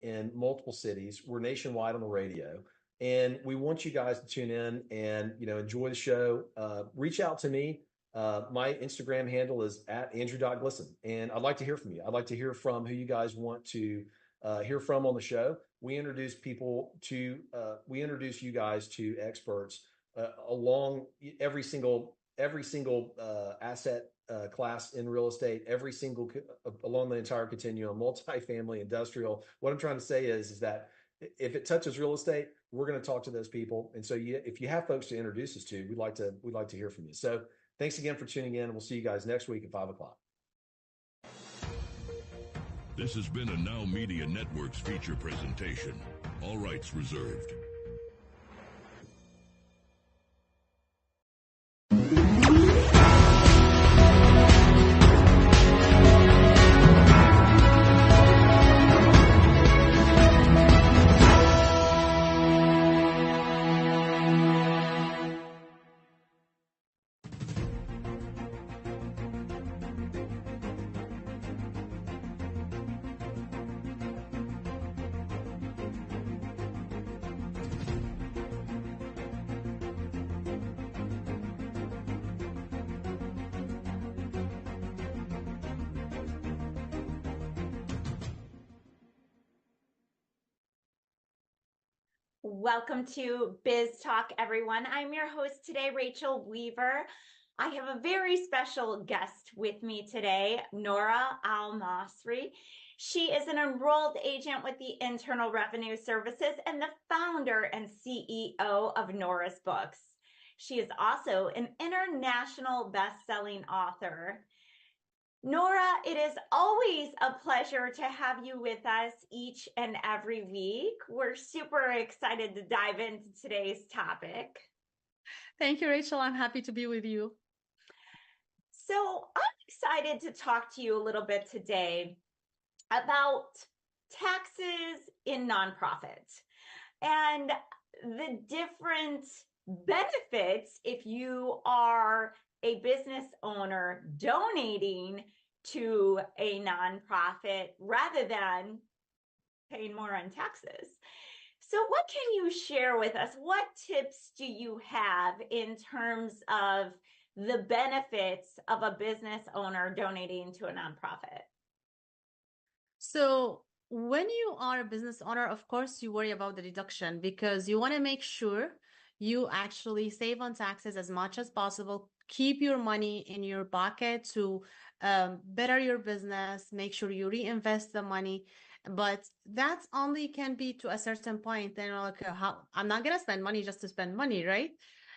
in multiple cities. We're nationwide on the radio. And we want you guys to tune in and, enjoy the show. Reach out to me. My Instagram handle is @Andrew.Glisson. And I'd like to hear from you. I'd like to hear from who you guys want to hear from on the show. We introduce you guys to experts along every single asset class in real estate, along the entire continuum, multifamily, industrial. What I'm trying to say is that if it touches real estate, we're going to talk to those people. And so if you have folks to introduce us to, we'd like to hear from you. So thanks again for tuning in. We'll see you guys next week at 5:00. This has been a Now Media Networks feature presentation. All rights reserved. Welcome to Biz Talk, everyone. I'm your host today, Rachel Weaver. I have a very special guest with me today, Nora Al-Masri. She is an enrolled agent with the Internal Revenue Services and the founder and CEO of Nora's Books. She is also an international best-selling author. Nora, it is always a pleasure to have you with us each and every week. We're super excited to dive into today's topic. Thank you, Rachel. I'm happy to be with you. So I'm excited to talk to you a little bit today about taxes in nonprofits and the different benefits if you are a business owner donating to a nonprofit rather than paying more on taxes. So what can you share with us? What tips do you have in terms of the benefits of a business owner donating to a nonprofit? So when you are a business owner, of course, you worry about the deduction because you want to make sure you actually save on taxes as much as possible. Keep your money in your pocket to better your business, make sure you reinvest the money. But that only can be to a certain point. Then I'm not going to spend money just to spend money, right?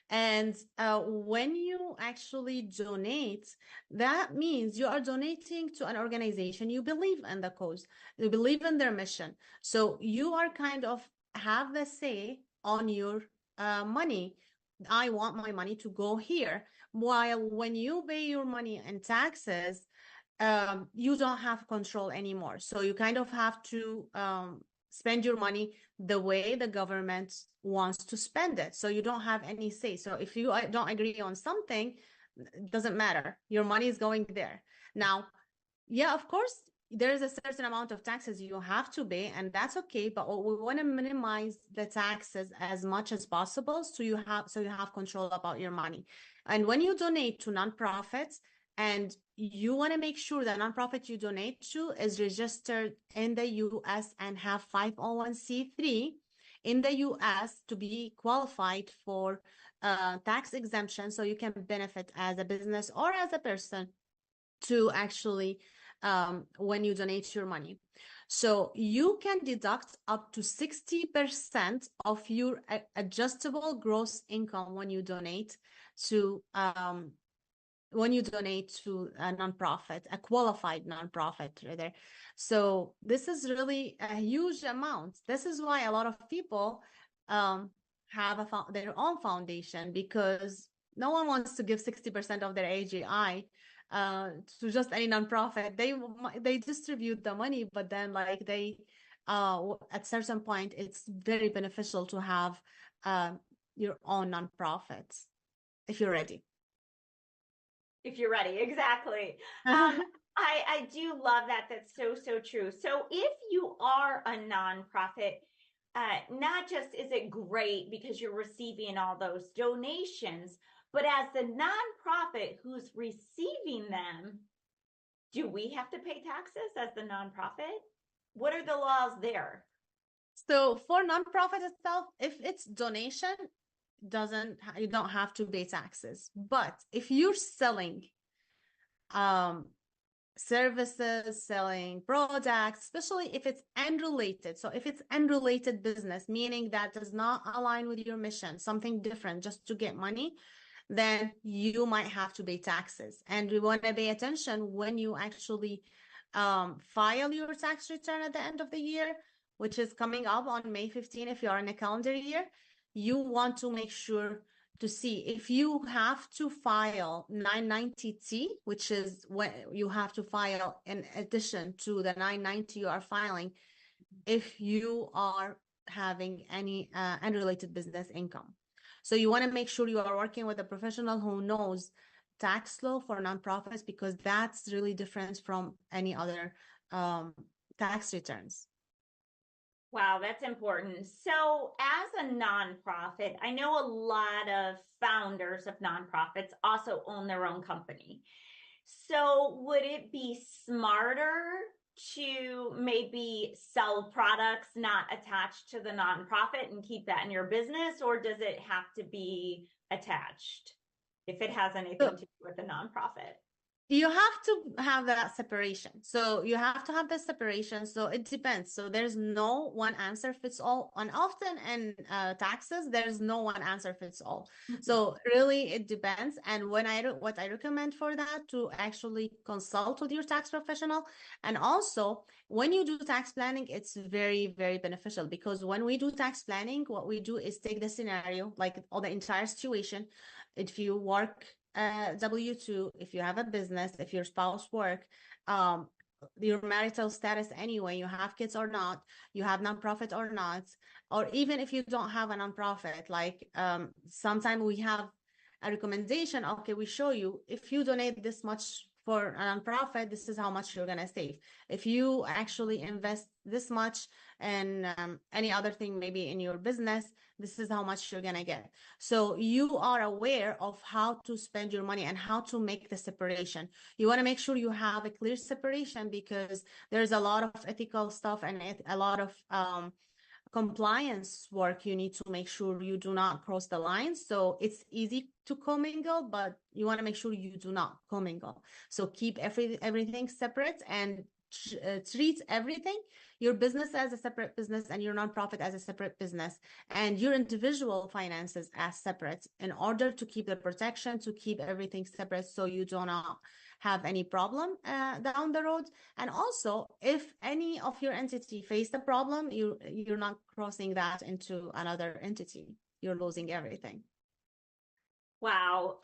And when you actually donate, that means you are donating to an organization. You believe in the cause, you believe in their mission. So you are kind of have the say on your money. I want my money to go here. While when you pay your money in taxes, you don't have control anymore. So you kind of have to spend your money the way the government wants to spend it. So you don't have any say. So if you don't agree on something, it doesn't matter. Your money is going there. Now, yeah, of course, there is a certain amount of taxes you have to pay, and that's okay. But we want to minimize the taxes as much as possible, so you have control about your money. And when you donate to nonprofits, and you want to make sure that nonprofit you donate to is registered in the U.S. and have 501c3 in the U.S. to be qualified for tax exemption, so you can benefit as a business or as a person to actually when you donate your money. So you can deduct up to 60% of your adjustable gross income when you donate to a nonprofit, a qualified nonprofit rather. So this is really a huge amount. This is why a lot of people have their own foundation, because no one wants to give 60% of their AGI to just any nonprofit. They distribute the money, but then at certain point, it's very beneficial to have your own nonprofits if you're ready. If you're ready, exactly. I I do love that. That's so, so true. So if you are a nonprofit, not just is it great because you're receiving all those donations, but as the nonprofit who's receiving them, do we have to pay taxes as the nonprofit? What are the laws there? So for nonprofit itself, if it's donation, you don't have to pay taxes. But if you're selling um services, selling products, especially if it's unrelated. So if it's unrelated business, meaning that does not align with your mission, something different just to get money, then you might have to pay taxes. And we want to pay attention when you actually file your tax return at the end of the year, which is coming up on May 15 if you're in a calendar year. You want to make sure to see if you have to file 990T, which is what you have to file in addition to the 990 you are filing, if you are having any unrelated business income. So you want to make sure you are working with a professional who knows tax law for nonprofits, because that's really different from any other tax returns. Wow, that's important. So, as a nonprofit, I know a lot of founders of nonprofits also own their own company. So, would it be smarter to maybe sell products not attached to the nonprofit and keep that in your business, or does it have to be attached if it has anything to do with the nonprofit? You have to have that separation. So you have to have the separation. So it depends. So there's no one answer fits all. And often in taxes, there's no one answer fits all. So really it depends. And what I recommend for that, to actually consult with your tax professional. And also when you do tax planning, it's very, very beneficial, because when we do tax planning, what we do is take the scenario, like all the entire situation. If you work W-2, if you have a business, if your spouse work, your marital status anyway, you have kids or not, you have nonprofit or not, or even if you don't have a nonprofit, like sometimes we have a recommendation, okay, we show you if you donate this much for a nonprofit, this is how much you're gonna save. If you actually invest this much and any other thing, maybe in your business, this is how much you're gonna get. So you are aware of how to spend your money and how to make the separation. You want to make sure you have a clear separation, because there's a lot of ethical stuff and a lot of compliance work. You need to make sure you do not cross the line. So it's easy to commingle, but you want to make sure you do not commingle. So keep everything separate and treat everything, your business as a separate business and your nonprofit as a separate business, and your individual finances as separate, in order to keep the protection, to keep everything separate, so you do not have any problem down the road. And also, if any of your entity face a problem, you're not crossing that into another entity. You're losing everything. Wow,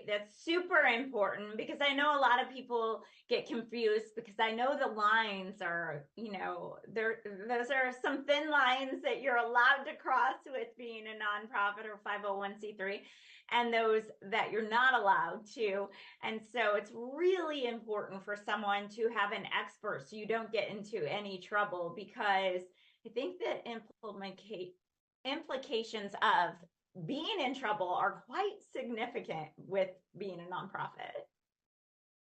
that's super important, because I know a lot of people get confused, because I know the lines are, those are some thin lines that you're allowed to cross with being a nonprofit or 501c3, and those that you're not allowed to. And so it's really important for someone to have an expert so you don't get into any trouble, because I think that implications of being in trouble are quite significant with being a nonprofit.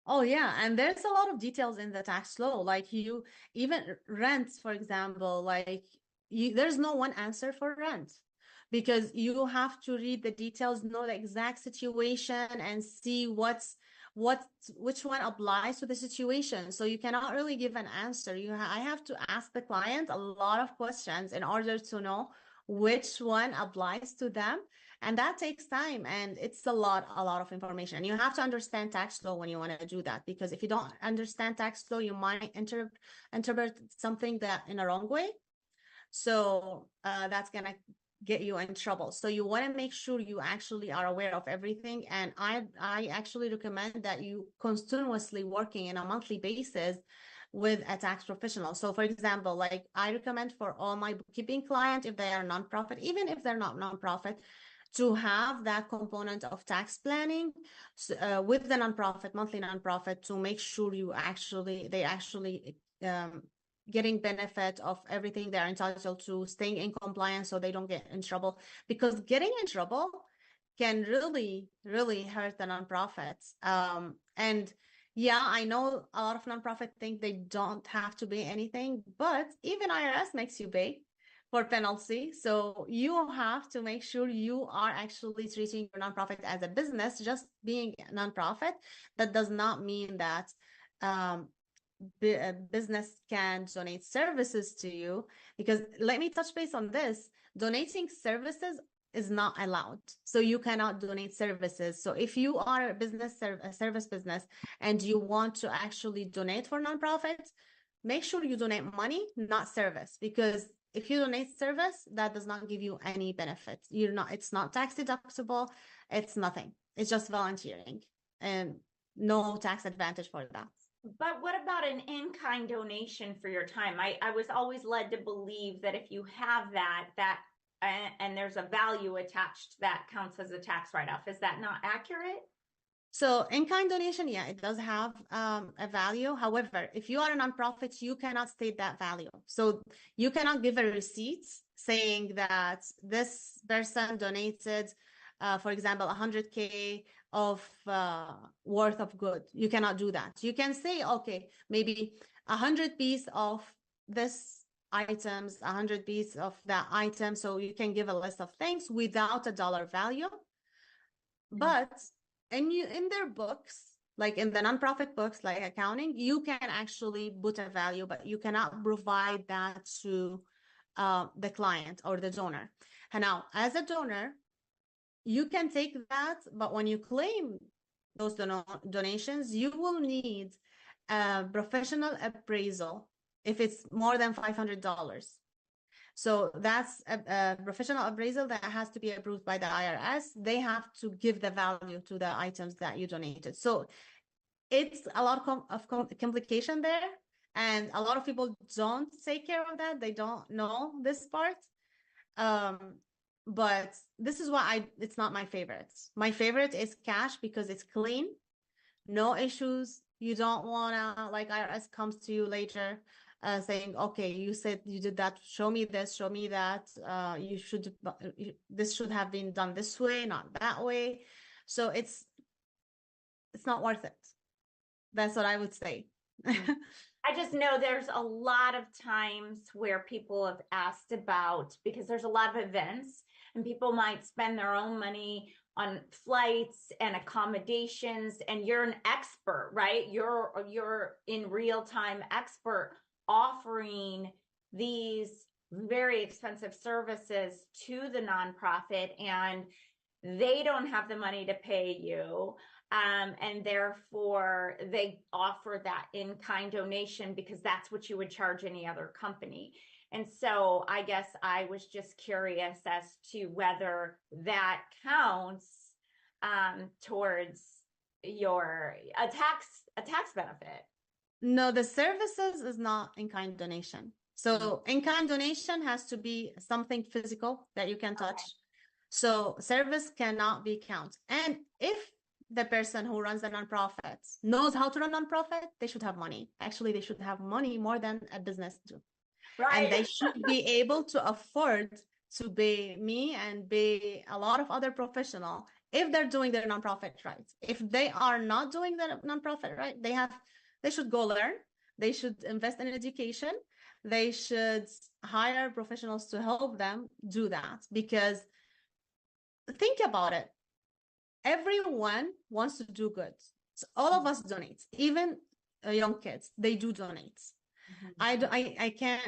Oh yeah, and there's a lot of details in the tax law, like you even rents, for example, like there's no one answer for rent, because you have to read the details, know the exact situation, and see which one applies to the situation. So you cannot really give an answer. I have to ask the client a lot of questions in order to know which one applies to them, and that takes time, and it's a lot of information. And you have to understand tax law when you want to do that, because if you don't understand tax law, you might interpret something that in a wrong way. So that's gonna get you in trouble. So you want to make sure you actually are aware of everything. And I actually recommend that you continuously working in a monthly basis with a tax professional. So for example, like I recommend for all my bookkeeping clients, if they are nonprofit, even if they're not nonprofit, to have that component of tax planning with the nonprofit, monthly nonprofit, to make sure they actually getting benefit of everything they're entitled to, staying in compliance so they don't get in trouble. Because getting in trouble can really, really hurt the nonprofits. And yeah, I know a lot of nonprofits think they don't have to pay anything, but even IRS makes you pay for penalty. So you have to make sure you are actually treating your nonprofit as a business. Just being a nonprofit, that does not mean that a business can donate services to you, because let me touch base on this. Donating services is not allowed. So you cannot donate services. So if you are a service business, and you want to actually donate for nonprofits, make sure you donate money, not service, because if you donate service, that does not give you any benefits. It's not tax deductible. It's nothing. It's just volunteering, and no tax advantage for that. But what about an in-kind donation for your time? I was always led to believe that if you have that and there's a value attached, that counts as a tax write-off. Is that not accurate? So in-kind donation, yeah, it does have a value. However, if you are a nonprofit, you cannot state that value. So you cannot give a receipt saying that this person donated, for example, 100K of worth of good. You cannot do that. You can say, okay, maybe 100 pieces of this items, 100 pieces of that item. So you can give a list of things without a dollar value. But in their books, like in the nonprofit books, like accounting, you can actually put a value, but you cannot provide that to the client or the donor. And now, as a donor, you can take that, but when you claim those donations, you will need a professional appraisal if it's more than $500. So that's a professional appraisal that has to be approved by the IRS. They have to give the value to the items that you donated. So it's a lot of complication there. And a lot of people don't take care of that. They don't know this part. But this is why it's not my favorite. My favorite is cash, because it's clean, no issues. You don't wanna, like, IRS comes to you later saying, okay, you said you did that, show me this, show me that, this should have been done this way, not that way. So it's not worth it. That's what I would say. I just know there's a lot of times where people have asked about, because there's a lot of events and people might spend their own money on flights and accommodations, and you're an expert, right? You're in real time expert offering these very expensive services to the nonprofit, and they don't have the money to pay you. And therefore they offer that in-kind donation because that's what you would charge any other company. And so I guess I was just curious as to whether that counts towards a tax benefit. No, the services is not in-kind donation. So in-kind donation has to be something physical that you can touch. Okay. So service cannot be counted. And if the person who runs a nonprofit knows how to run a nonprofit, they should have money. Actually, they should have money more than a business do. Right. And they should be able to afford to pay me and pay a lot of other professionals if they're doing their nonprofit right. If they are not doing the nonprofit right, they should go learn. They should invest in education. They should hire professionals to help them do that. Because think about it. Everyone wants to do good. So all of us donate, even young kids, they do donate. I can't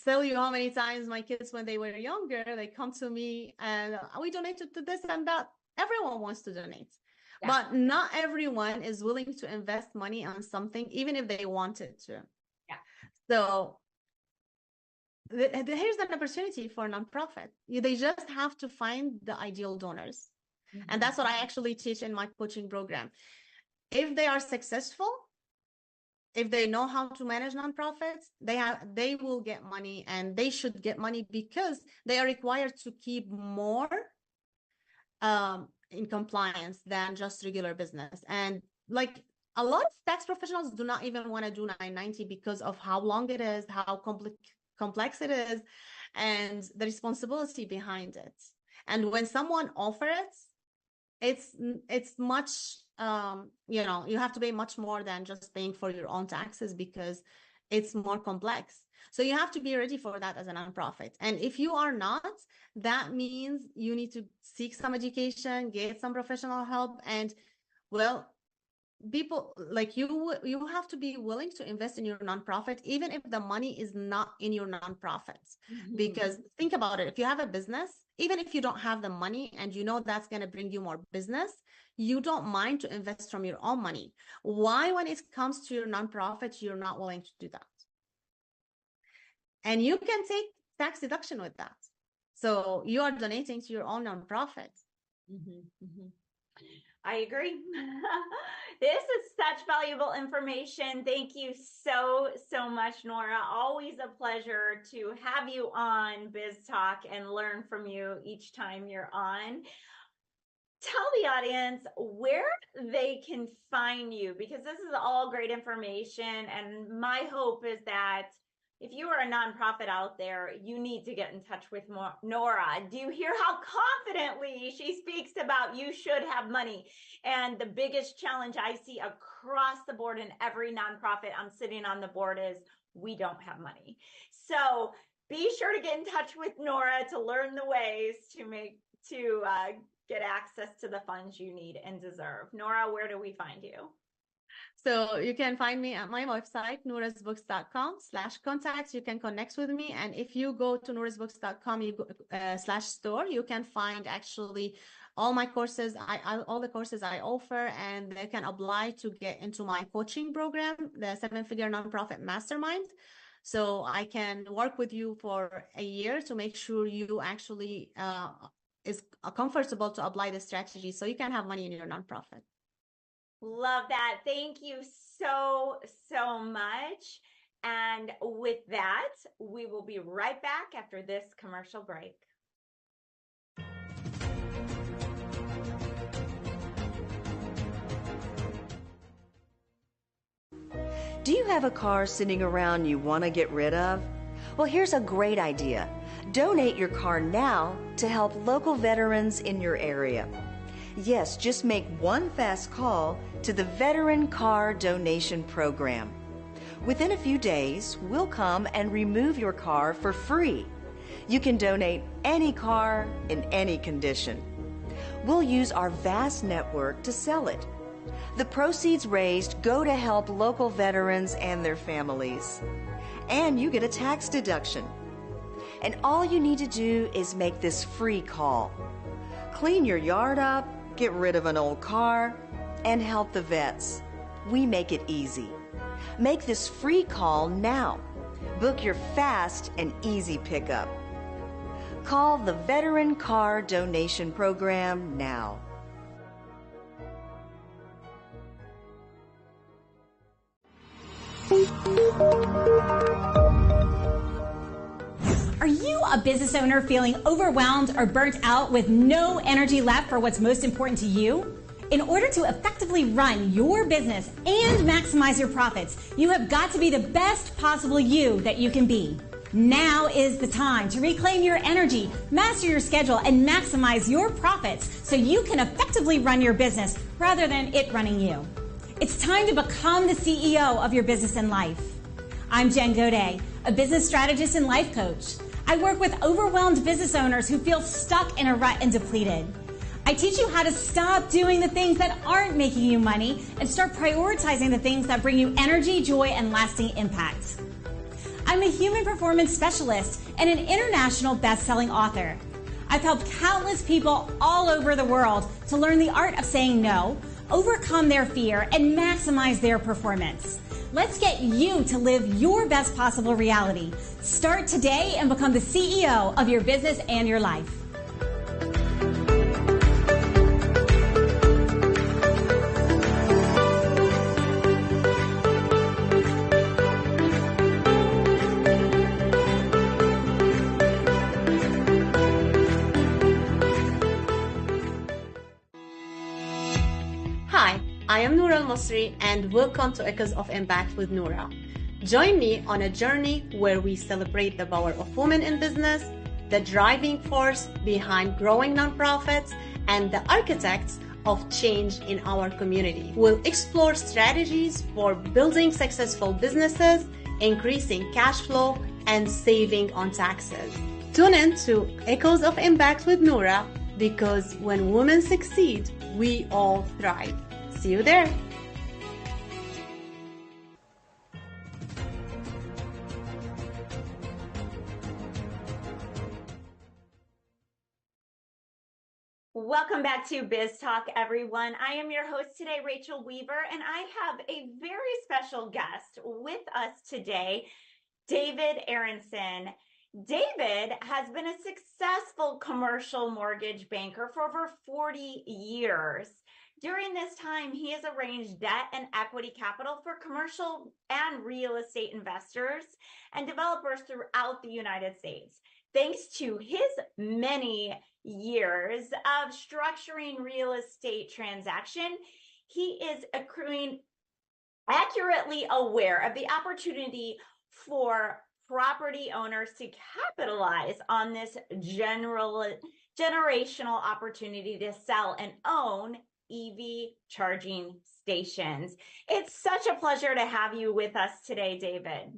tell you how many times my kids, when they were younger, they come to me and we donated to this and that. Everyone wants to donate, but not everyone is willing to invest money on something, even if they wanted to. Yeah. So here's an opportunity for a nonprofit. They just have to find the ideal donors. And that's what I actually teach in my coaching program. If they are successful, if they know how to manage nonprofits, they will get money, and they should get money because they are required to keep more in compliance than just regular business. And like a lot of tax professionals do not even want to do 990 because of how long it is, how complex it is, and the responsibility behind it. And when someone offers it, it's much, you know, you have to pay much more than just paying for your own taxes because it's more complex. So you have to be ready for that as a nonprofit. And if you are not, that means you need to seek some education, get some professional help, and well, people like you have to be willing to invest in your nonprofit, even if the money is not in your nonprofit. Because think about it, if you have a business, even if you don't have the money and you know that's going to bring you more business, you don't mind to invest from your own money. Why, when it comes to your nonprofit, you're not willing to do that? And you can take tax deduction with that. So you are donating to your own nonprofit. I agree. This is such valuable information. Thank you so much, Nora. Always a pleasure to have you on Biz Talk and learn from you each time you're on. Tell the audience where they can find you, because this is all great information. And my hope is that if you are a nonprofit out there, you need to get in touch with Nora. Do you hear how confidently she speaks about you should have money? And the biggest challenge I see across the board in every nonprofit I'm sitting on the board is we don't have money. So be sure to get in touch with Nora to learn the ways to get access to the funds you need and deserve. Nora, where do we find you? So you can find me at my website, noorasbooks.com/contact. You can connect with me. And if you go to noorasbooks.com, you go /store, you can find actually all my courses, all the courses I offer, and they can apply to get into my coaching program, the 7-Figure Nonprofit Mastermind. So I can work with you for a year to make sure you actually is comfortable to apply the strategy so you can have money in your nonprofit. Love that. Thank you so much. And with that, we will be right back after this commercial break. Do you have a car sitting around you want to get rid of? Well, here's a great idea. Donate your car now to help local veterans in your area. Yes, just make one fast call to the Veteran Car Donation Program. Within a few days, we'll come and remove your car for free. You can donate any car in any condition. We'll use our vast network to sell it. The proceeds raised go to help local veterans and their families. And you get a tax deduction. And all you need to do is make this free call. Clean your yard up, get rid of an old car, and help the vets. We make it easy. Make this free call now. Book your fast and easy pickup. Call the Veteran Car Donation Program now. Are you a business owner feeling overwhelmed or burnt out with no energy left for what's most important to you? In order to effectively run your business and maximize your profits, you have got to be the best possible you that you can be. Now is the time to reclaim your energy, master your schedule, and maximize your profits so you can effectively run your business rather than it running you. It's time to become the CEO of your business and life. I'm Jen Godet, a business strategist and life coach. I work with overwhelmed business owners who feel stuck in a rut and depleted. I teach you how to stop doing the things that aren't making you money and start prioritizing the things that bring you energy, joy, and lasting impact. I'm a human performance specialist and an international best-selling author. I've helped countless people all over the world to learn the art of saying no, overcome their fear, and maximize their performance. Let's get you to live your best possible reality. Start today and become the CEO of your business and your life. I am Noura Al-Masri and welcome to Echoes of Impact with Noura. Join me on a journey where we celebrate the power of women in business, the driving force behind growing nonprofits, and the architects of change in our community. We'll explore strategies for building successful businesses, increasing cash flow, and saving on taxes. Tune in to Echoes of Impact with Noura, because when women succeed, we all thrive. See you there. Welcome back to Biz Talk, everyone. I am your host today, Rachel Weaver, and I have a very special guest with us today, David Aronson. David has been a successful commercial mortgage banker for over 40 years. During this time, he has arranged debt and equity capital for commercial and real estate investors and developers throughout the United States. Thanks to his many years of structuring real estate transaction, he is accurately aware of the opportunity for property owners to capitalize on this generational opportunity to sell and own EV charging stations. It's such a pleasure to have you with us today, David.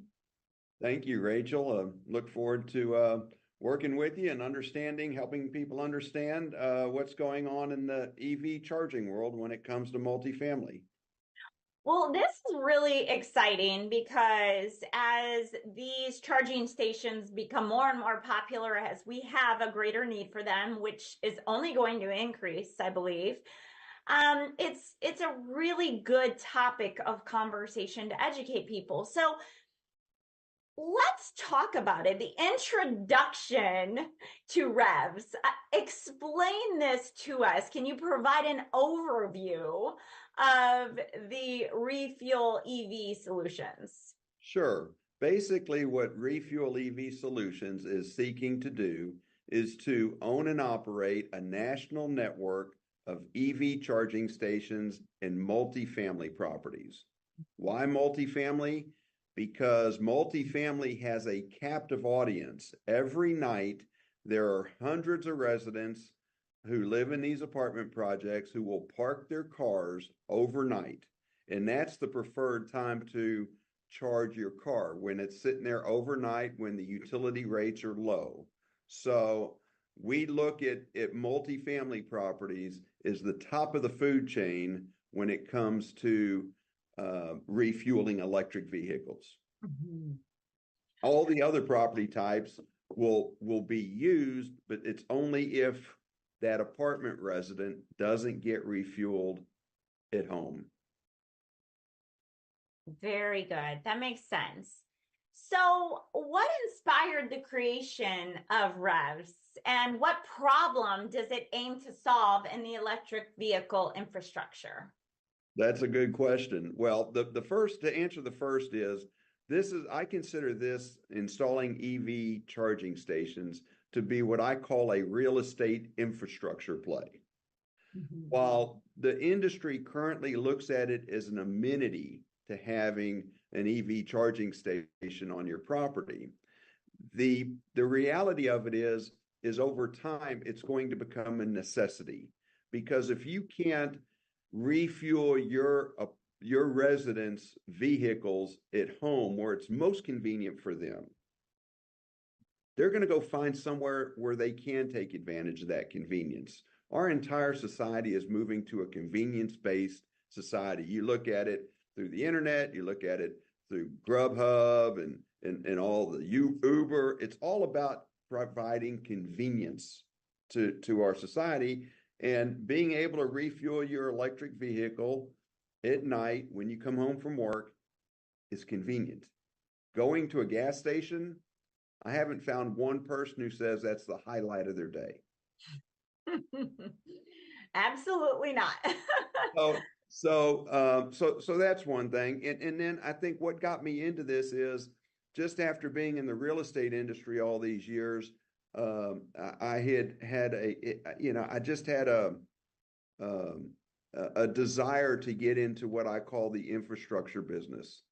Thank you, Rachel. Look forward to working with you and helping people understand what's going on in the EV charging world when it comes to multifamily. Well, this is really exciting because as these charging stations become more and more popular, as we have a greater need for them, which is only going to increase, I believe, it's a really good topic of conversation to educate people. So let's talk about it. The introduction to REVs. Explain this to us. Can you provide an overview of the Refuel EV Solutions? Sure. Basically, what Refuel EV Solutions is seeking to do is to own and operate a national network of EV charging stations in multifamily properties. Why multifamily? Because multifamily has a captive audience. Every night, there are hundreds of residents who live in these apartment projects who will park their cars overnight. And that's the preferred time to charge your car, when it's sitting there overnight, when the utility rates are low. So we look at multifamily properties as the top of the food chain when it comes to refueling electric vehicles. Mm-hmm. All the other property types will be used, but it's only if that apartment resident doesn't get refueled at home. Very good. That makes sense. So what inspired the creation of REVs, and what problem does it aim to solve in the electric vehicle infrastructure? That's a good question. Well, the first, to answer the first is, I consider this installing EV charging stations to be what I call a real estate infrastructure play. Mm-hmm. While the industry currently looks at it as an amenity to having an EV charging station on your property, the reality of it is over time, it's going to become a necessity. Because if you can't refuel your residents' vehicles at home where it's most convenient for them, they're going to go find somewhere where they can take advantage of that convenience. Our entire society is moving to a convenience-based society. You look at it through the internet, you look at it through Grubhub and all the Uber. It's all about providing convenience to our society. And being able to refuel your electric vehicle at night when you come home from work is convenient. Going to a gas station, I haven't found one person who says that's the highlight of their day. Absolutely not. So that's one thing. And then I think what got me into this is, just after being in the real estate industry all these years, I just had a a desire to get into what I call the infrastructure business.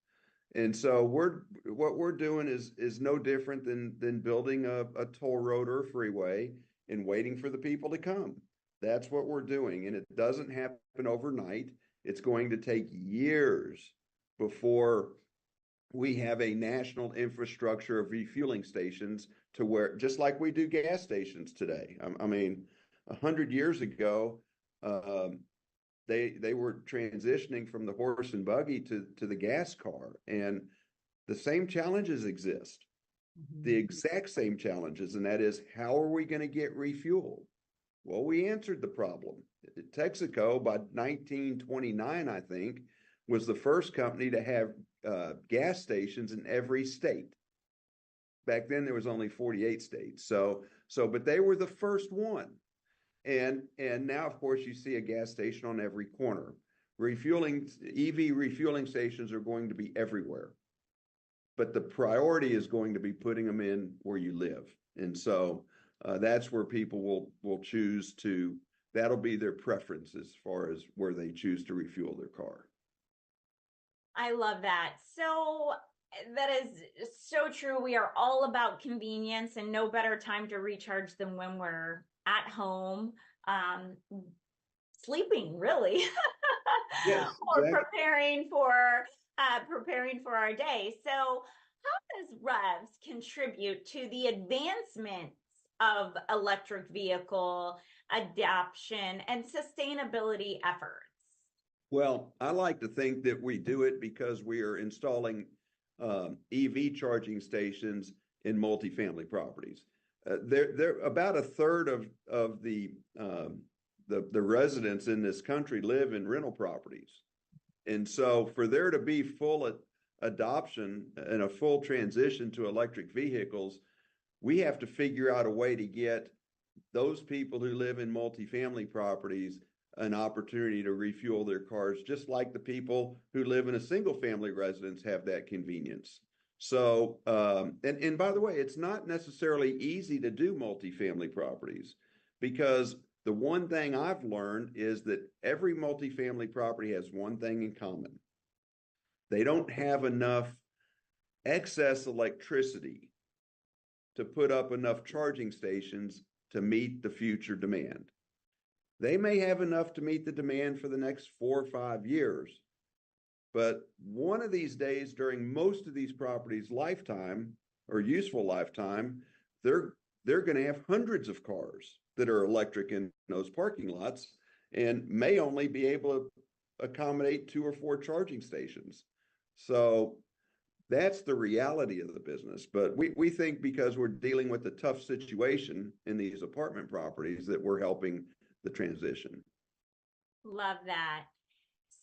And so what we're doing is no different than building a toll road or a freeway and waiting for the people to come. That's what we're doing. And it doesn't happen overnight. It's going to take years before we have a national infrastructure of refueling stations to where, just like we do gas stations today. I mean, 100 years ago, they were transitioning from the horse and buggy to the gas car, and the same challenges exist, the exact same challenges, and that is, how are we going to get refueled? Well, we answered the problem. Texaco, by 1929, I think, was the first company to have gas stations in every state. Back then, there was only 48 states. But they were the first one. And now, of course, you see a gas station on every corner. EV refueling stations are going to be everywhere. But the priority is going to be putting them in where you live. And so that's where people will choose to, that'll be their preference as far as where they choose to refuel their car. I love that. So that is so true. We are all about convenience, and no better time to recharge than when we're at home, sleeping, really. Yes, or exactly. preparing for our day. So how does REVS contribute to the advancements of electric vehicle adoption and sustainability efforts? Well, I like to think that we do it because we are installing EV charging stations in multifamily properties. They're about a third of the residents in this country live in rental properties, and so for there to be full adoption and a full transition to electric vehicles, we have to figure out a way to get those people who live in multifamily properties an opportunity to refuel their cars, just like the people who live in a single family residence have that convenience. So, and by the way, it's not necessarily easy to do multifamily properties, because the one thing I've learned is that every multifamily property has one thing in common. They don't have enough excess electricity to put up enough charging stations to meet the future demand. They may have enough to meet the demand for the next 4 or 5 years, but one of these days during most of these properties' lifetime or useful lifetime, they're going to have hundreds of cars that are electric in those parking lots and may only be able to accommodate 2 or 4 charging stations. So that's the reality of the business. But we think because we're dealing with a tough situation in these apartment properties that we're helping the transition. Love that.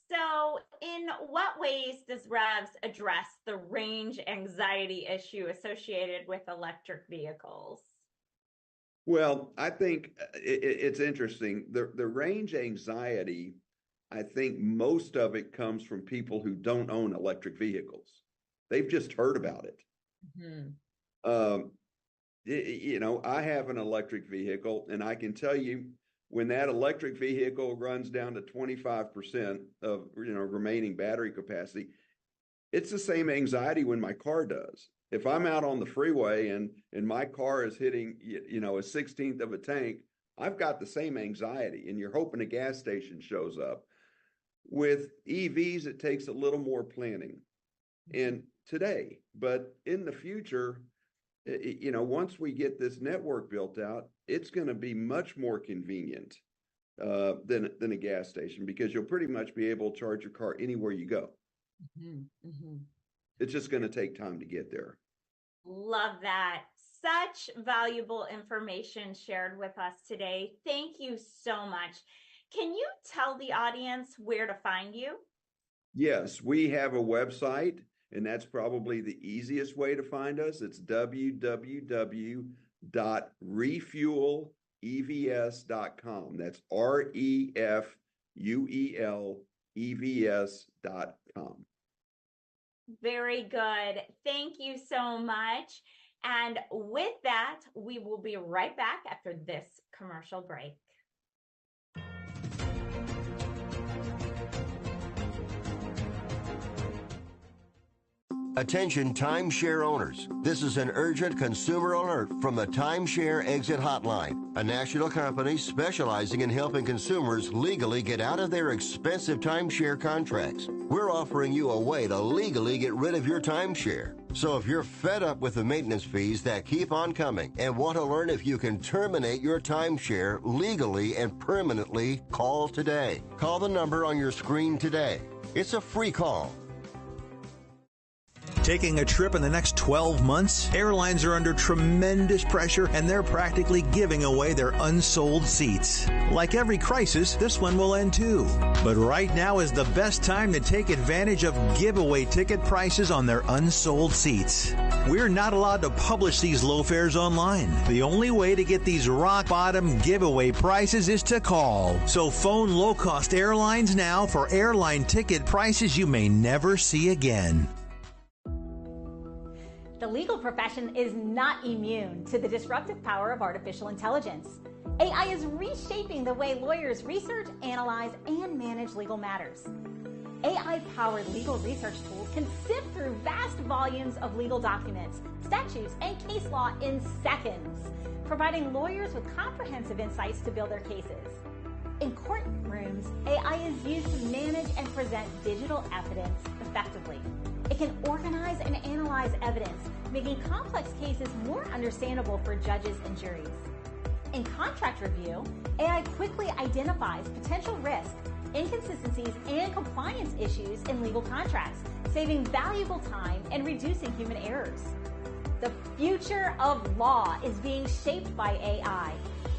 So in what ways does REVS address the range anxiety issue associated with electric vehicles? Well, I think it's interesting. The range anxiety, I think most of it comes from people who don't own electric vehicles. They've just heard about it. I have an electric vehicle, and I can tell you, when that electric vehicle runs down to 25% of remaining battery capacity, it's the same anxiety when my car does. If I'm out on the freeway and my car is hitting a 1/16 of a tank, I've got the same anxiety, and you're hoping a gas station shows up. With EVs, it takes a little more planning. And today, but in the future, once we get this network built out, it's going to be much more convenient than a gas station, because you'll pretty much be able to charge your car anywhere you go. It's just going to take time to get there. Love that. Such valuable information shared with us today. Thank you so much. Can you tell the audience where to find you? Yes, we have a website, and that's probably the easiest way to find us. It's www.refuelevs.com. That's REFUELEVS.com. Very good. Thank you so much. And with that, we will be right back after this commercial break. Attention timeshare owners. This is an urgent consumer alert from the Timeshare Exit Hotline, a national company specializing in helping consumers legally get out of their expensive timeshare contracts. We're offering you a way to legally get rid of your timeshare. So if you're fed up with the maintenance fees that keep on coming and want to learn if you can terminate your timeshare legally and permanently, call today. Call the number on your screen today. It's a free call. Taking a trip in the next 12 months? Airlines are under tremendous pressure and they're practically giving away their unsold seats. Like every crisis, this one will end too. But right now is the best time to take advantage of giveaway ticket prices on their unsold seats. We're not allowed to publish these low fares online. The only way to get these rock bottom giveaway prices is to call. So phone low-cost airlines now for airline ticket prices you may never see again. The legal profession is not immune to the disruptive power of artificial intelligence. AI is reshaping the way lawyers research, analyze, and manage legal matters. AI-powered legal research tools can sift through vast volumes of legal documents, statutes, and case law in seconds, providing lawyers with comprehensive insights to build their cases. In courtrooms, AI is used to manage and present digital evidence effectively. It can organize and analyze evidence, making complex cases more understandable for judges and juries. In contract review, AI quickly identifies potential risks, inconsistencies, and compliance issues in legal contracts, saving valuable time and reducing human errors. The future of law is being shaped by AI.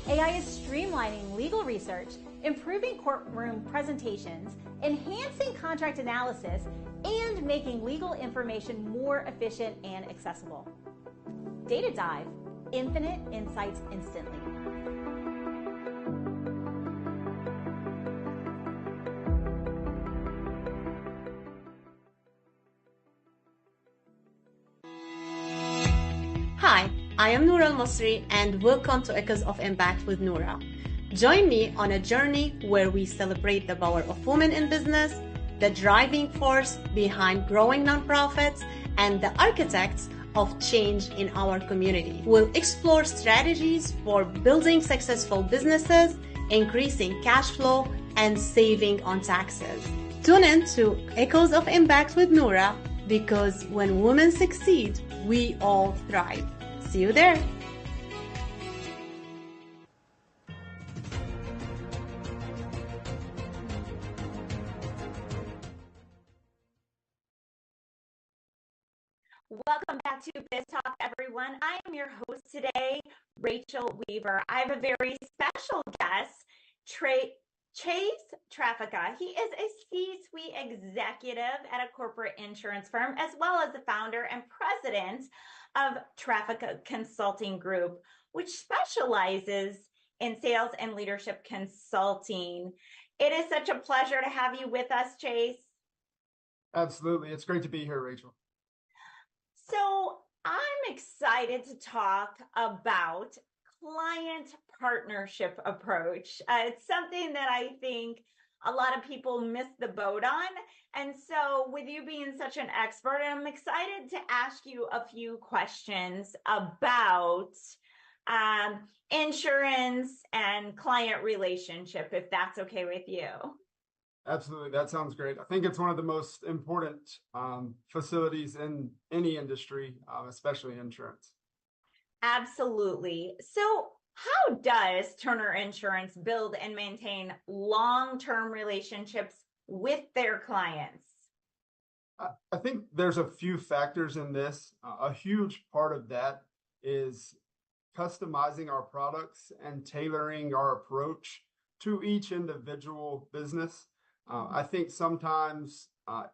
AI is streamlining legal research, improving courtroom presentations, enhancing contract analysis, and making legal information more efficient and accessible. Data Dive, infinite insights instantly. Hi, I am Noura Al-Masri and welcome to Echoes of Impact with Noura. Join me on a journey where we celebrate the power of women in business, the driving force behind growing nonprofits, and the architects of change in our community. We'll explore strategies for building successful businesses, increasing cash flow, and saving on taxes. Tune in to Echoes of Impact with Noura, because when women succeed, we all thrive. See you there. Welcome back to Biz Talk, everyone. I am your host today, Rachel Weaver. I have a very special guest, Chase Trafica. He is a C-suite executive at a corporate insurance firm, as well as the founder and president of Trafica Consulting Group, which specializes in sales and leadership consulting. It is such a pleasure to have you with us, Chase. Absolutely. It's great to be here, Rachel. So I'm excited to talk about client partnership approach. It's something that I think a lot of people miss the boat on. And so with you being such an expert, I'm excited to ask you a few questions about insurance and client relationship, if that's okay with you. Absolutely. That sounds great. I think it's one of the most important facilities in any industry, especially insurance. Absolutely. So how does Turner Insurance build and maintain long-term relationships with their clients? I think there's a few factors in this. A huge part of that is customizing our products and tailoring our approach to each individual business. I think sometimes,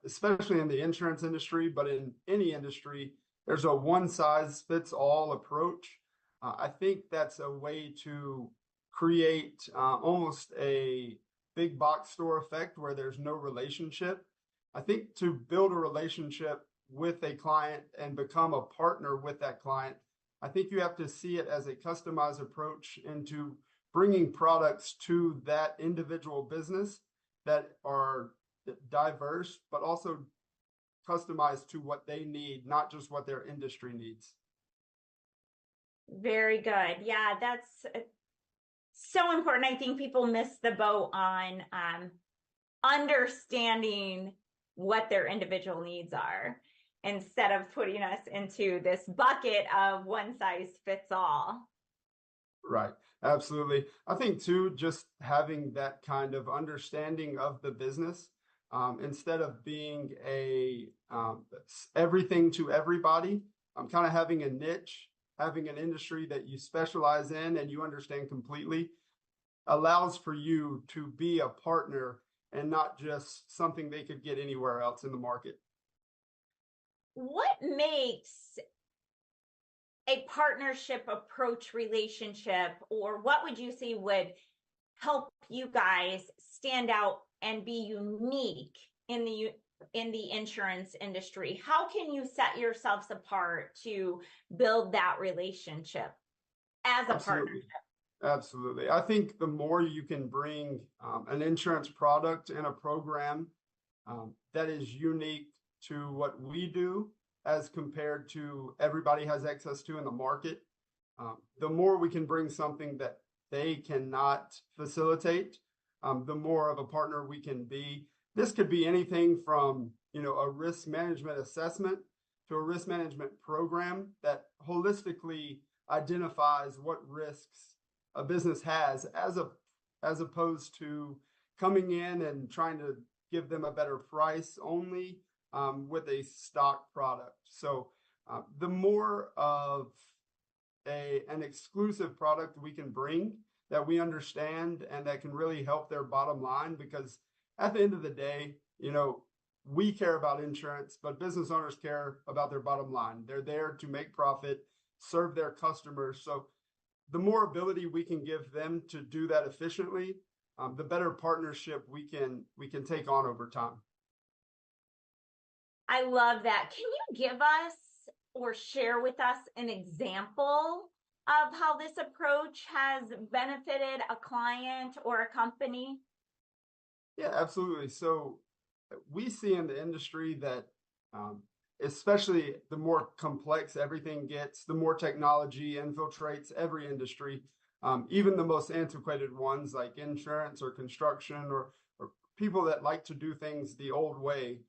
especially in the insurance industry, but in any industry, there's a one-size-fits-all approach. I think that's a way to create almost a big box store effect where there's no relationship. I think to build a relationship with a client and become a partner with that client, I think you have to see it as a customized approach into bringing products to that individual business that are diverse, but also customized to what they need, not just what their industry needs. Very good. Yeah, that's so important. I think people miss the boat on understanding what their individual needs are instead of putting us into this bucket of one size fits all. Right. Absolutely. I think too, just having that kind of understanding of the business, instead of being a everything to everybody, kind of having a niche, having an industry that you specialize in and you understand completely, allows for you to be a partner and not just something they could get anywhere else in the market. What makes a partnership approach relationship, or what would you say would help you guys stand out and be unique in the insurance industry? How can you set yourselves apart to build that relationship as a partnership? Absolutely. I think the more you can bring an insurance product and a program that is unique to what we do as compared to everybody has access to in the market, the more we can bring something that they cannot facilitate, the more of a partner we can be. This could be anything from, a risk management assessment to a risk management program that holistically identifies what risks a business has, as opposed to coming in and trying to give them a better price only with a stock product. So the more of an exclusive product we can bring that we understand and that can really help their bottom line, because at the end of the day, we care about insurance, but business owners care about their bottom line. They're there to make profit, serve their customers. So the more ability we can give them to do that efficiently, the better partnership we can take on over time. I love that. Can you give us or share with us an example of how this approach has benefited a client or a company? Yeah, absolutely. So we see in the industry that especially the more complex everything gets, the more technology infiltrates every industry, even the most antiquated ones like insurance or construction or people that like to do things the old way.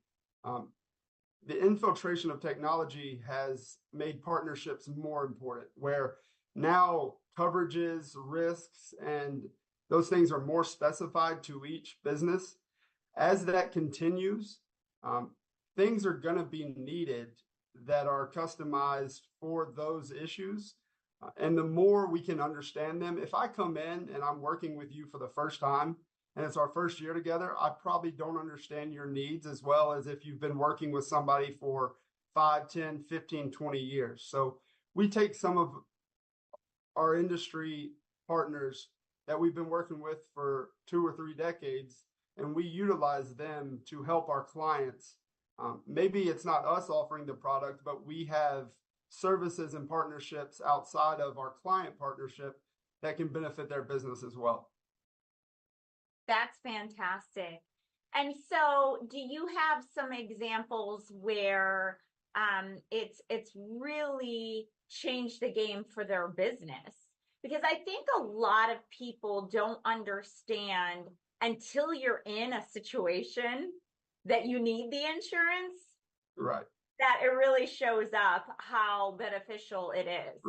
The infiltration of technology has made partnerships more important, where now coverages, risks, and those things are more specified to each business. As that continues, things are going to be needed that are customized for those issues. And the more we can understand them, if I come in and I'm working with you for the first time and it's our first year together, I probably don't understand your needs as well as if you've been working with somebody for 5, 10, 15, 20 years. So we take some of our industry partners that we've been working with for 2 or 3 decades, and we utilize them to help our clients. Maybe it's not us offering the product, but we have services and partnerships outside of our client partnership that can benefit their business as well. That's fantastic. And so do you have some examples where it's really changed the game for their business? Because I think a lot of people don't understand until you're in a situation that you need the insurance, right, that it really shows up how beneficial it is.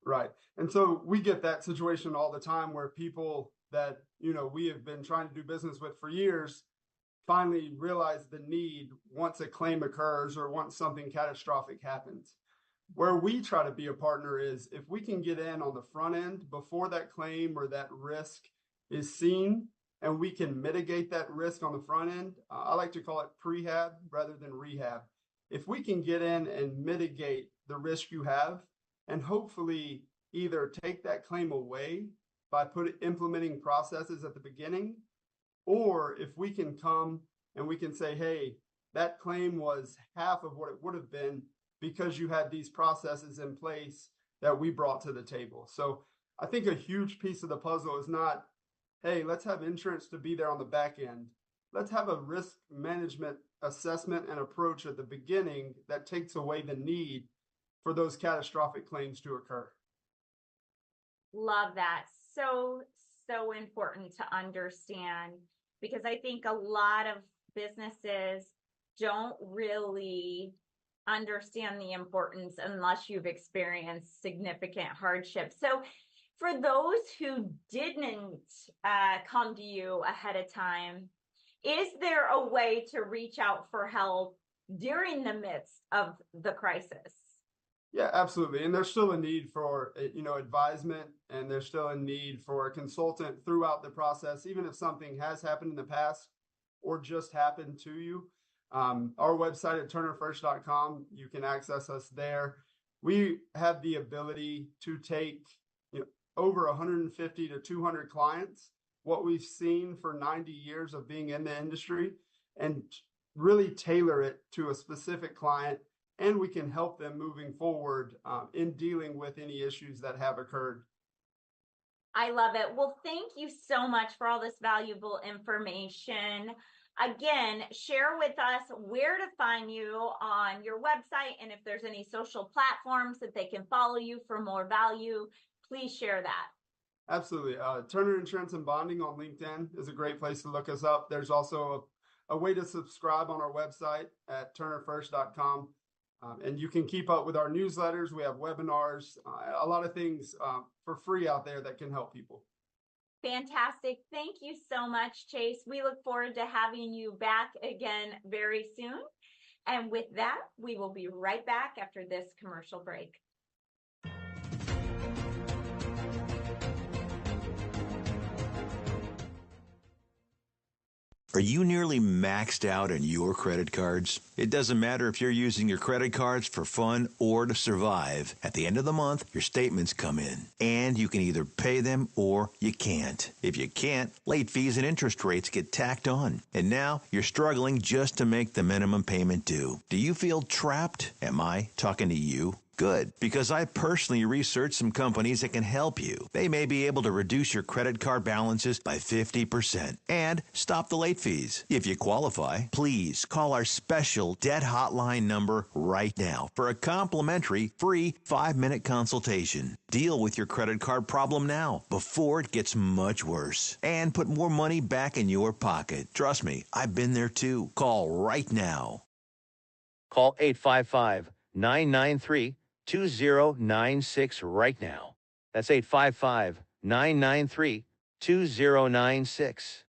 Right. And so we get that situation all the time where people that, we have been trying to do business with for years finally realize the need once a claim occurs or once something catastrophic happens. Where we try to be a partner is if we can get in on the front end before that claim or that risk is seen, and we can mitigate that risk on the front end. I like to call it prehab rather than rehab. If we can get in and mitigate the risk you have and hopefully either take that claim away by implementing processes at the beginning, or if we can come and we can say, hey, that claim was half of what it would have been because you had these processes in place that we brought to the table. So I think a huge piece of the puzzle is not, hey, let's have insurance to be there on the back end. let's have a risk management assessment and approach at the beginning that takes away the need for those catastrophic claims to occur. Love that. So important to understand, because I think a lot of businesses don't really understand the importance unless you've experienced significant hardship. So for those who didn't come to you ahead of time, is there a way to reach out for help during the midst of the crisis? Yeah, absolutely. And there's still a need for, advisement, and there's still a need for a consultant throughout the process, even if something has happened in the past or just happened to you. Our website at turnerfirst.com, you can access us there. We have the ability to take over 150 to 200 clients, what we've seen for 90 years of being in the industry, and really tailor it to a specific client. And we can help them moving forward in dealing with any issues that have occurred. I love it. Well, thank you so much for all this valuable information. Again, share with us where to find you on your website, and if there's any social platforms that they can follow you for more value, please share that. Absolutely. Turner Insurance and Bonding on LinkedIn is a great place to look us up. There's also a way to subscribe on our website at turnerfirst.com. And you can keep up with our newsletters. We have webinars, a lot of things for free out there that can help people. Fantastic. Thank you so much, Chase. We look forward to having you back again very soon. And with that, we will be right back after this commercial break. Are you nearly maxed out on your credit cards? It doesn't matter if you're using your credit cards for fun or to survive. At the end of the month, your statements come in, and you can either pay them or you can't. If you can't, late fees and interest rates get tacked on. And now you're struggling just to make the minimum payment due. Do you feel trapped? Am I talking to you? Good, because I personally researched some companies that can help you. They may be able to reduce your credit card balances by 50% and stop the late fees. If you qualify, please call our special debt hotline number right now for a complimentary free 5-minute consultation. Deal with your credit card problem now before it gets much worse and put more money back in your pocket. Trust me, I've been there too. Call right now. Call 855-993-2096 right now. That's 855-993-2096.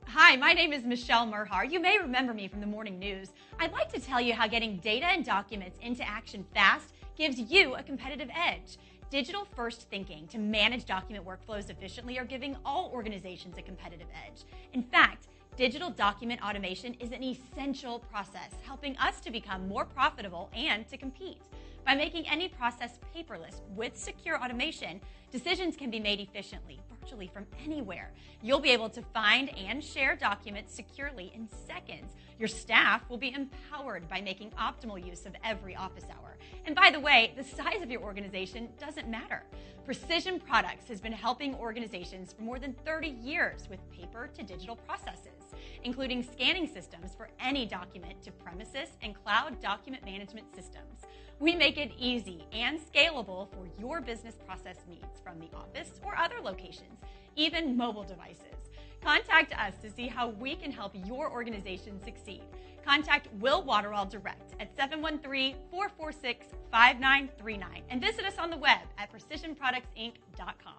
Hi, my name is Michelle Merhar. You may remember me from the morning news. I'd like to tell you how getting data and documents into action fast gives you a competitive edge. Digital-first thinking to manage document workflows efficiently are giving all organizations a competitive edge. In fact, digital document automation is an essential process, helping us to become more profitable and to compete. By making any process paperless with secure automation, decisions can be made efficiently, virtually from anywhere. You'll be able to find and share documents securely in seconds. Your staff will be empowered by making optimal use of every office hour. And by the way, the size of your organization doesn't matter. Precision Products has been helping organizations for more than 30 years with paper to digital processes, including scanning systems for any document to premises and cloud document management systems. We make it easy and scalable for your business process needs from the office or other locations, even mobile devices. Contact us to see how we can help your organization succeed. Contact Will Waterall direct at 713-446-5939 and visit us on the web at precisionproductsinc.com.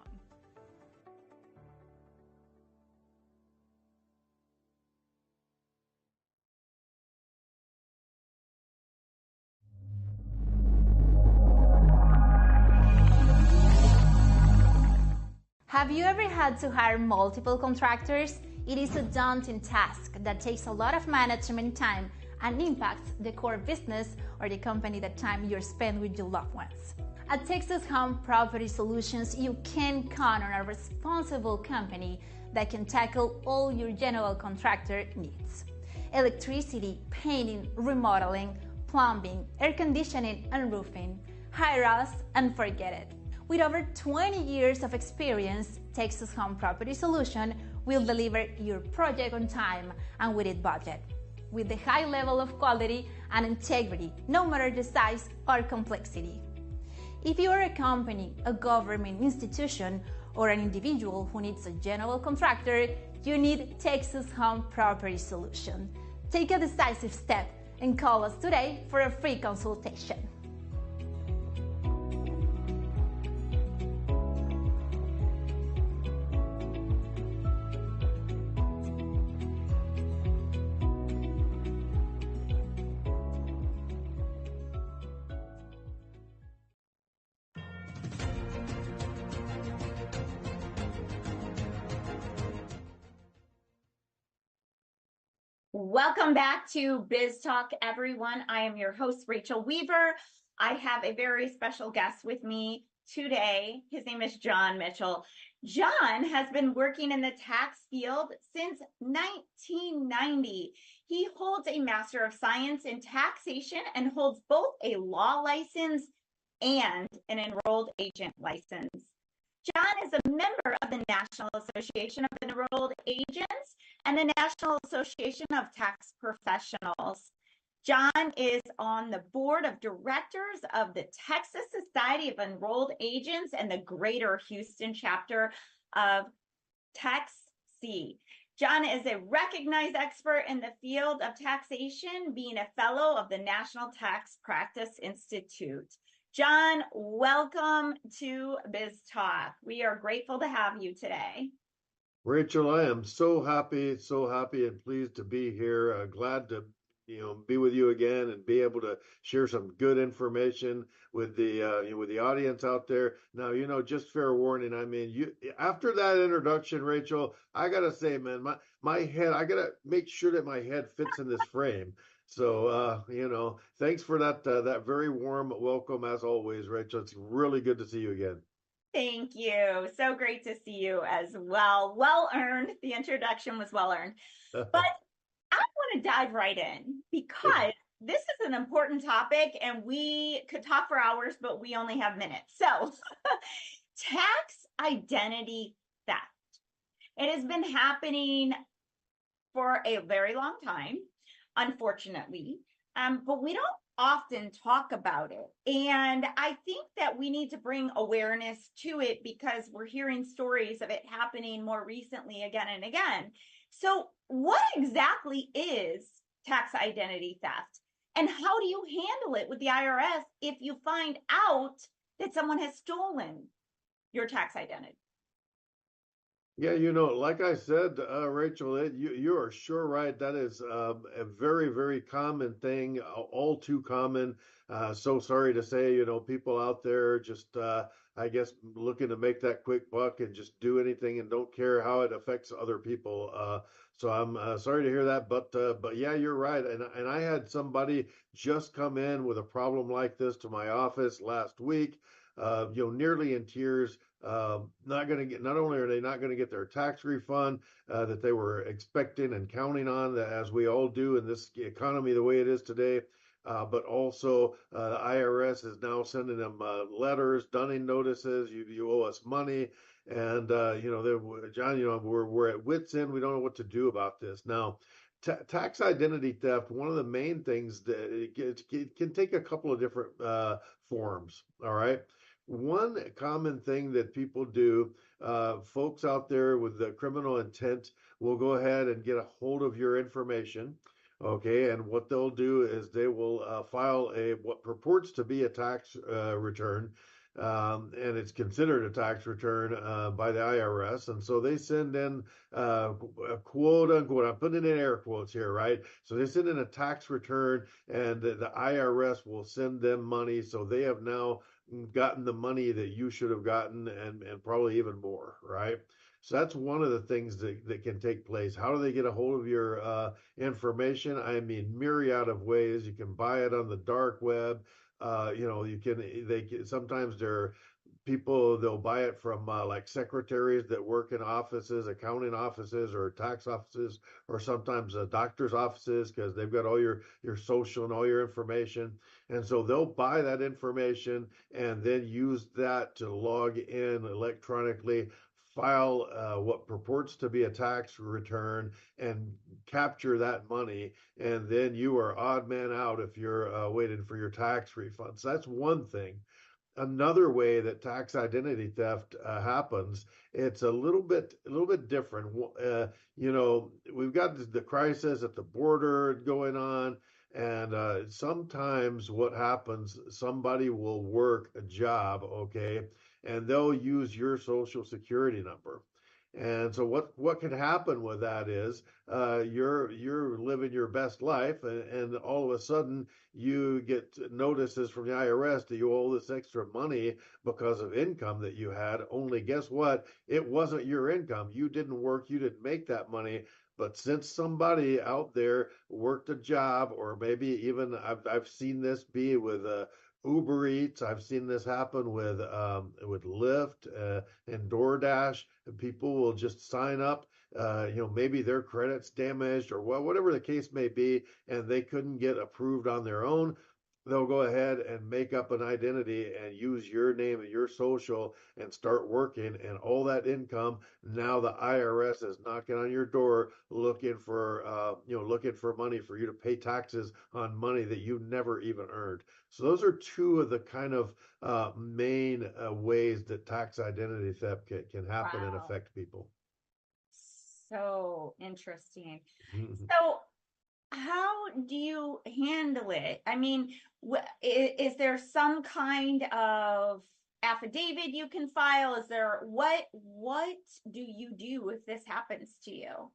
Have you ever had to hire multiple contractors? It is a daunting task that takes a lot of management time and impacts the core business or the company that time you're spent with your loved ones. At Texas Home Property Solutions, you can count on a responsible company that can tackle all your general contractor needs. Electricity, painting, remodeling, plumbing, air conditioning, and roofing. Hire us and forget it. With over 20 years of experience, Texas Home Property Solution will deliver your project on time and within budget, with the high level of quality and integrity, no matter the size or complexity. If you are a company, a government institution, or an individual who needs a general contractor, you need Texas Home Property Solution. Take a decisive step and call us today for a free consultation. Welcome back to Biz Talk, everyone. I am your host, Rachel Weaver. I have a very special guest with me today. His name is John Mitchell. John has been working in the tax field since 1990. He holds a Master of Science in Taxation and holds both a law license and an enrolled agent license. John is a member of the National Association of Enrolled Agents and the National Association of Tax Professionals. John is on the board of directors of the Texas Society of Enrolled Agents and the Greater Houston chapter of TaxC. John is a recognized expert in the field of taxation, being a fellow of the National Tax Practice Institute. John, welcome to Biz Talk. We are grateful to have you today. Rachel, I am so happy and pleased to be here. Glad to, be with you again and be able to share some good information with the audience out there. Now, just fair warning. I mean, after that introduction, Rachel, I gotta say, man, my head, I gotta make sure that my head fits in this frame. So, thanks for that very warm welcome as always, Rachel. It's really good to see you again. Thank you. So great to see you as well. Well earned. The introduction was well earned. But I want to dive right in because this is an important topic and we could talk for hours, but we only have minutes. So tax identity theft. It has been happening for a very long time, unfortunately, but we don't often talk about it. And I think that we need to bring awareness to it because we're hearing stories of it happening more recently again and again. So what exactly is tax identity theft? And how do you handle it with the IRS if you find out that someone has stolen your tax identity? Yeah, like I said, Rachel, you are sure right. That is a very, very common thing, all too common. So sorry to say, people out there just, I guess, looking to make that quick buck and just do anything and don't care how it affects other people. So I'm sorry to hear that, but yeah, you're right. And I had somebody just come in with a problem like this to my office last week, nearly in tears. Not only are they not going to get their tax refund that they were expecting and counting on, as we all do in this economy the way it is today, but also the IRS is now sending them letters, dunning notices. You owe us money, and John, we're at wit's end. We don't know what to do about this now. Tax identity theft. One of the main things that it can take a couple of different forms. All right. One common thing that people do, folks out there with the criminal intent will go ahead and get a hold of your information. Okay, and what they'll do is they will file what purports to be a tax return, and it's considered a tax return by the IRS. And so they send in a quote unquote, I'm putting in air quotes here, right? So they send in a tax return and the IRS will send them money. So they have now gotten the money that you should have gotten and probably even more, right? So that's one of the things that can take place. How do they get a hold of your information? I mean, myriad of ways. You can buy it on the dark web. Sometimes they're people, they'll buy it from like secretaries that work in offices, accounting offices or tax offices, or sometimes doctor's offices because they've got all your social and all your information. And so they'll buy that information and then use that to log in electronically, file what purports to be a tax return, and capture that money. And then you are odd man out if you're waiting for your tax refund. So that's one thing. Another way that tax identity theft happens, it's a little bit different. We've got the crisis at the border going on, and sometimes what happens, somebody will work a job, okay, and they'll use your social security number. And so what can happen with that is you're living your best life, and all of a sudden you get notices from the IRS that you owe this extra money because of income that you had. Only guess what? It wasn't your income. You didn't work, you didn't make that money. But since somebody out there worked a job, or maybe even I've seen this be with Uber Eats. I've seen this happen with Lyft and DoorDash. People will just sign up. Maybe their credit's damaged or whatever the case may be, and they couldn't get approved on their own. They'll go ahead and make up an identity and use your name and your social and start working, and all that income. Now the IRS is knocking on your door looking for money for you to pay taxes on money that you never even earned. So those are two of the kind of main ways that tax identity theft can happen and affect people. So interesting. So how do you handle it? I mean, is there some kind of affidavit you can file? Is there what do you do if this happens to you?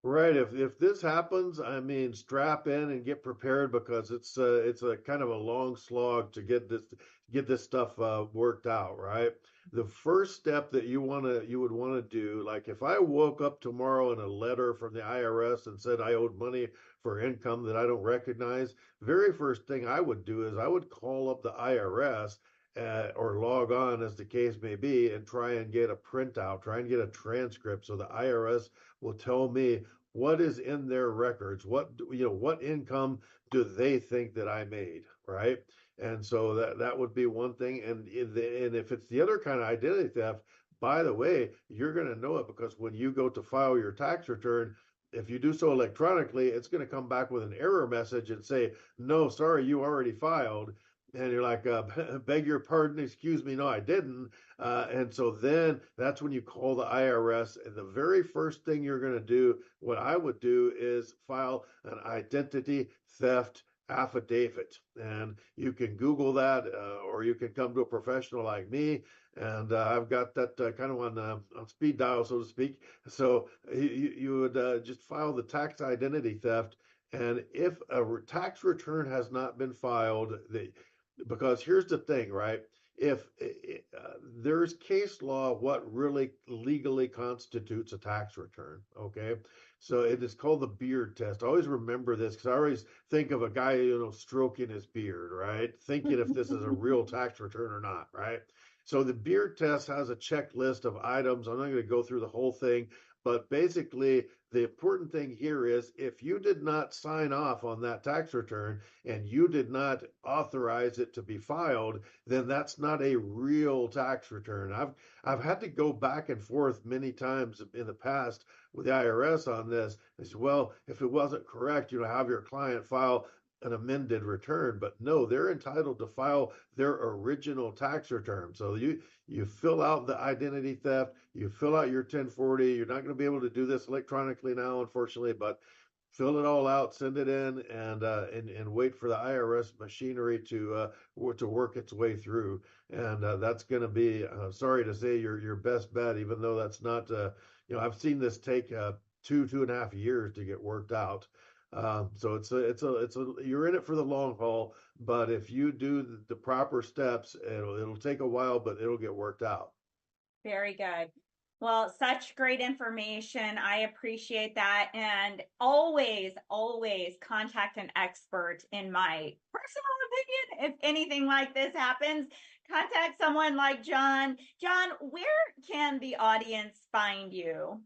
Right. If this happens, I mean, strap in and get prepared, because it's a kind of a long slog to get this stuff worked out. Right. The first step that you would want to do, like if I woke up tomorrow and a letter from the IRS and said I owed money for income that I don't recognize, very first thing I would do is I would call up the IRS. Or log on, as the case may be, and try and get a printout, try and get a transcript, so the IRS will tell me what is in their records, what income do they think that I made, right? And so that would be one thing. And if it's the other kind of identity theft, by the way, you're going to know it, because when you go to file your tax return, if you do so electronically, it's going to come back with an error message and say, no, sorry, you already filed. And you're like, beg your pardon, excuse me, no, I didn't. And so then that's when you call the IRS. And the very first thing you're going to do, what I would do, is file an identity theft affidavit. And you can Google that, or you can come to a professional like me. And I've got that kind of on speed dial, so to speak. So you would just file the tax identity theft. And if a tax return has not been filed, because here's the thing, right? If there's case law, what really legally constitutes a tax return, okay? So it is called the beard test. I always remember this, because I always think of a guy, stroking his beard, right? Thinking if this is a real tax return or not, right? So the beard test has a checklist of items. I'm not going to go through the whole thing, but basically the important thing here is, if you did not sign off on that tax return and you did not authorize it to be filed, then that's not a real tax return. I've had to go back and forth many times in the past with the IRS on this. I said, well, if it wasn't correct, have your client file an amended return. But no, they're entitled to file their original tax return. So you fill out the identity theft, you fill out your 1040. You're not going to be able to do this electronically now, unfortunately, but fill it all out, send it in, and wait for the IRS machinery to work its way through. And that's going to be, sorry to say, your best bet, even though that's not, I've seen this take 2.5 years to get worked out. So you're in it for the long haul, but if you do the proper steps, it'll take a while, but it'll get worked out. Very good. Well, such great information. I appreciate that. And always contact an expert, in my personal opinion. If anything like this happens, contact someone like John. John, where can the audience find you?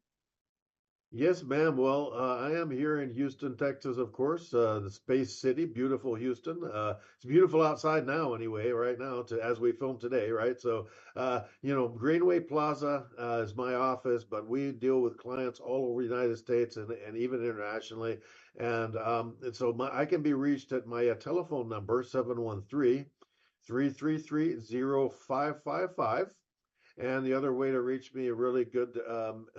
Yes, ma'am. Well, I am here in Houston, Texas, of course, the Space City, beautiful Houston. It's beautiful outside now, anyway, right now, as we film today, right? So, Greenway Plaza is my office, but we deal with clients all over the United States and even internationally. And I can be reached at my telephone number, 713-333-0555. And the other way to reach me, a really good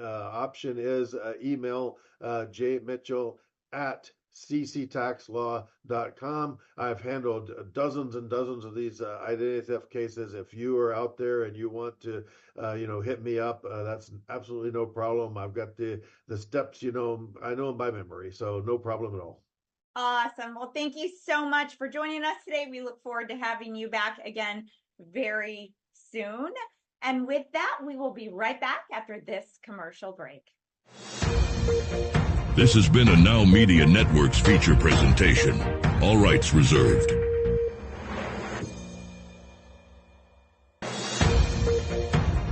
option is email jmitchell at cctaxlaw.com. I've handled dozens and dozens of these identity theft cases. If you are out there and you want to, hit me up, that's absolutely no problem. I've got the steps, I know them by memory, so no problem at all. Awesome. Well, thank you so much for joining us today. We look forward to having you back again very soon. And with that, we will be right back after this commercial break. This has been a NowMedia Networks feature presentation. All rights reserved.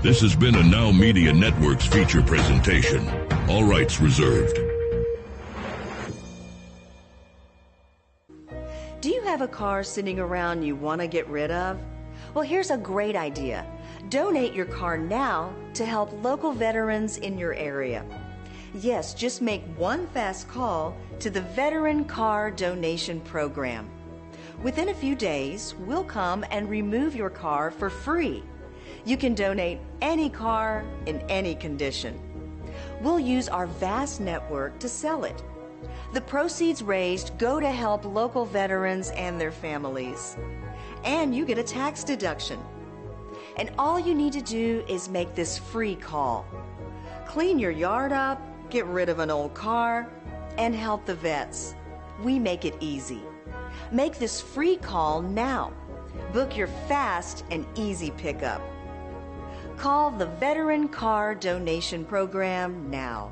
This has been a NowMedia Networks feature presentation. All rights reserved. Do you have a car sitting around you want to get rid of? Well, here's a great idea. Donate your car now to help local veterans in your area. Yes, just make one fast call to the Veteran Car Donation Program. Within a few days, we'll come and remove your car for free. You can donate any car in any condition. We'll use our vast network to sell it. The proceeds raised go to help local veterans and their families. And you get a tax deduction. And all you need to do is make this free call. Clean your yard up, get rid of an old car, and help the vets. We make it easy. Make this free call now. Book your fast and easy pickup. Call the Veteran Car Donation Program now.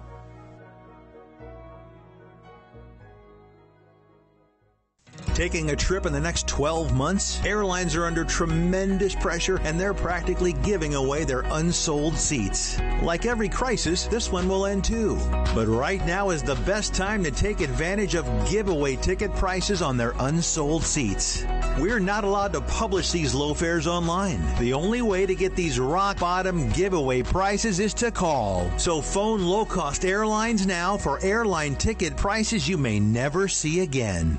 Taking a trip in the next 12 months? Airlines are under tremendous pressure and they're practically giving away their unsold seats. Like every crisis, this one will end too. But right now is the best time to take advantage of giveaway ticket prices on their unsold seats. We're not allowed to publish these low fares online. The only way to get these rock bottom giveaway prices is to call. So phone low-cost airlines now for airline ticket prices you may never see again.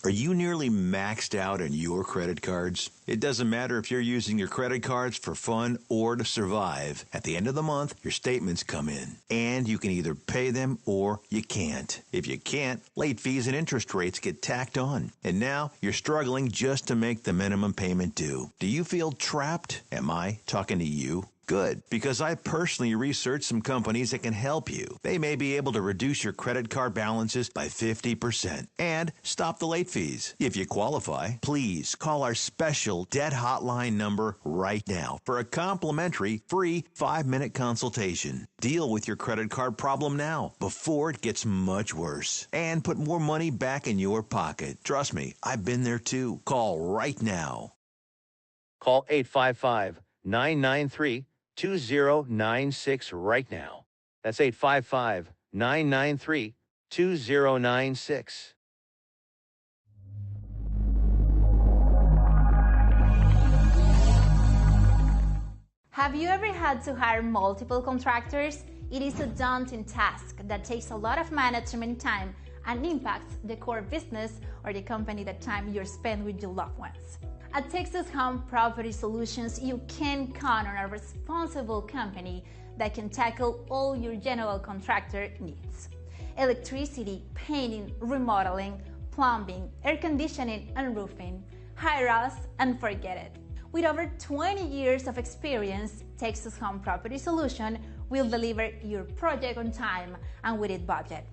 Are you nearly maxed out on your credit cards? It doesn't matter if you're using your credit cards for fun or to survive. At the end of the month, your statements come in, and you can either pay them or you can't. If you can't, late fees and interest rates get tacked on. And now you're struggling just to make the minimum payment due. Do you feel trapped? Am I talking to you? Good, because I personally researched some companies that can help you. They may be able to reduce your credit card balances by 50% and stop the late fees. If you qualify, please call our special debt hotline number right now for a complimentary free 5-minute consultation. Deal with your credit card problem now before it gets much worse and put more money back in your pocket. Trust me, I've been there too. Call right now. Call 855-993-2096 right now. That's 855-993-2096. Have you ever had to hire multiple contractors? It is a daunting task that takes a lot of management time and impacts the core business or the company that time you're spent with your loved ones. At Texas Home Property Solutions, you can count on a responsible company that can tackle all your general contractor needs. Electricity, painting, remodeling, plumbing, air conditioning, and roofing. Hire us and forget it. With over 20 years of experience, Texas Home Property Solution will deliver your project on time and within budget,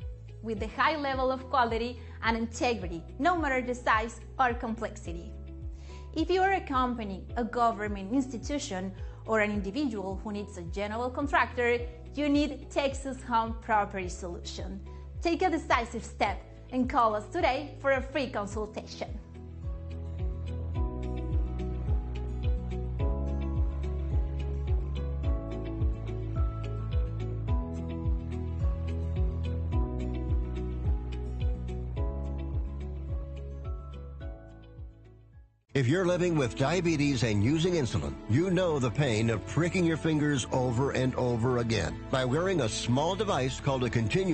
with the high level of quality and integrity, no matter the size or complexity. If you are a company, a government institution, or an individual who needs a general contractor, you need Texas Home Property Solution. Take a decisive step and call us today for a free consultation. If you're living with diabetes and using insulin, you know the pain of pricking your fingers over and over again. By wearing a small device called a continuous